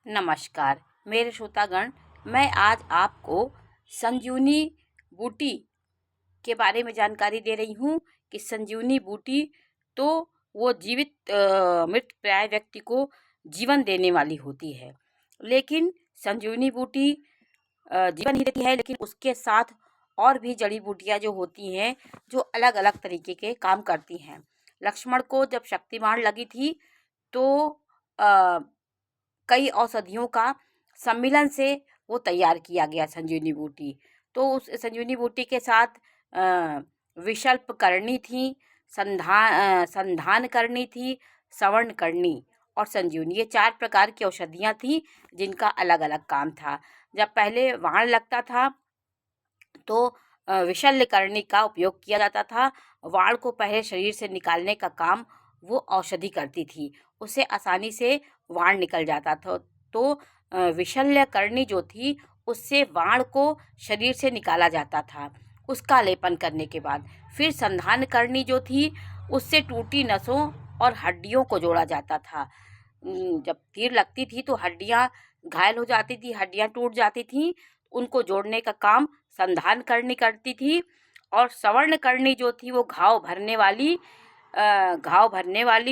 नमस्कार मेरे श्रोतागण। मैं आज आपको संजीवनी बूटी के बारे में जानकारी दे रही हूँ कि संजीवनी बूटी तो वो जीवित मृत प्राय व्यक्ति को जीवन देने वाली होती है। लेकिन संजीवनी बूटी जीवन ही देती है, लेकिन उसके साथ और भी जड़ी बूटियाँ जो होती हैं जो अलग अलग तरीके के काम करती हैं। लक्ष्मण को जब शक्ति बाण लगी थी तो अ, कई औषधियों का सम्मिलन से वो तैयार किया गया संजीवनी बूटी। तो उस संजीवनी बूटी के साथ विशल्प करनी थी, संधान करनी थी, सवर्ण करनी और संजीवनी, ये 4 प्रकार की औषधियाँ थी जिनका अलग अलग काम था। जब पहले बाण लगता था तो विशल्य करनी का उपयोग किया जाता था। वाण को पहले शरीर से निकालने का काम वो औषधि करती थी, उससे आसानी से वाण निकल जाता था। तो विशल्य करनी जो थी उससे वाण को शरीर से निकाला जाता था। उसका लेपन करने के बाद फिर संधान करनी जो थी उससे टूटी नसों और हड्डियों को जोड़ा जाता था। जब तीर लगती थी तो हड्डियाँ घायल हो जाती थी, हड्डियाँ टूट जाती थी, उनको जोड़ने का काम संधान करनी करती थी। और सवर्ण करनी जो थी वो घाव भरने वाली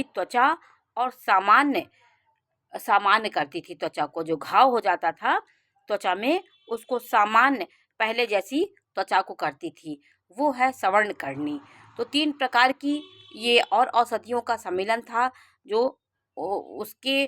त्वचा और सामान्य करती थी। त्वचा को जो घाव हो जाता था त्वचा में, उसको सामान्य पहले जैसी त्वचा को करती थी, वो है सवर्ण करनी। तो 3 प्रकार की ये और औषधियों का सम्मिलन था जो उसके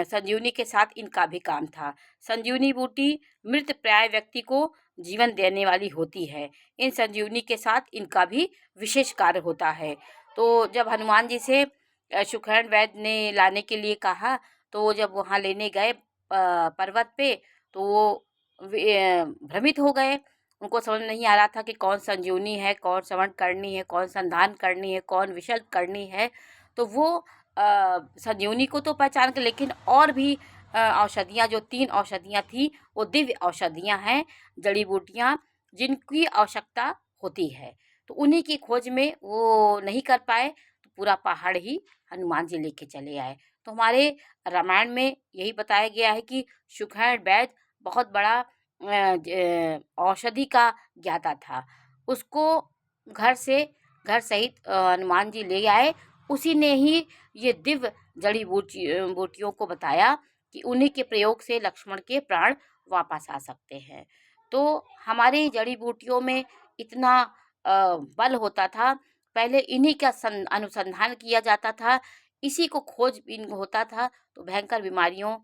संजीवनी के साथ इनका भी काम था। संजीवनी बूटी मृत प्राय व्यक्ति को जीवन देने वाली होती है। इन संजीवनी के साथ इनका भी विशेष कार्य होता है। तो जब हनुमान जी से सुखैन वैद्य ने लाने के लिए कहा तो वो जब वहाँ लेने गए पर्वत पे, तो वो भ्रमित हो गए। उनको समझ नहीं आ रहा था कि कौन संजीवनी है, कौन सवर्ण करनी है, कौन संधान करनी है, कौन विशल्प करनी है। तो वो संजीवनी को तो पहचान के, लेकिन और भी औषधियाँ, जो 3 औषधियाँ थी वो दिव्य औषधियाँ हैं, जड़ी बूटियाँ जिनकी आवश्यकता होती है। तो उन्हीं की खोज में वो नहीं कर पाए, तो पूरा पहाड़ ही हनुमान जी लेके चले आए। तो हमारे रामायण में यही बताया गया है कि सुखैन वैद्य बहुत बड़ा औषधि का ज्ञाता था। उसको घर सहित हनुमान जी ले आए। उसी ने ही ये दिव्य जड़ी बूटियों को बताया कि उन्हीं के प्रयोग से लक्ष्मण के प्राण वापस आ सकते हैं। तो हमारी जड़ी बूटियों में इतना बल होता था। पहले इन्हीं का अनुसंधान किया जाता था, इसी को खोजबीन होता था, तो भयंकर बीमारियों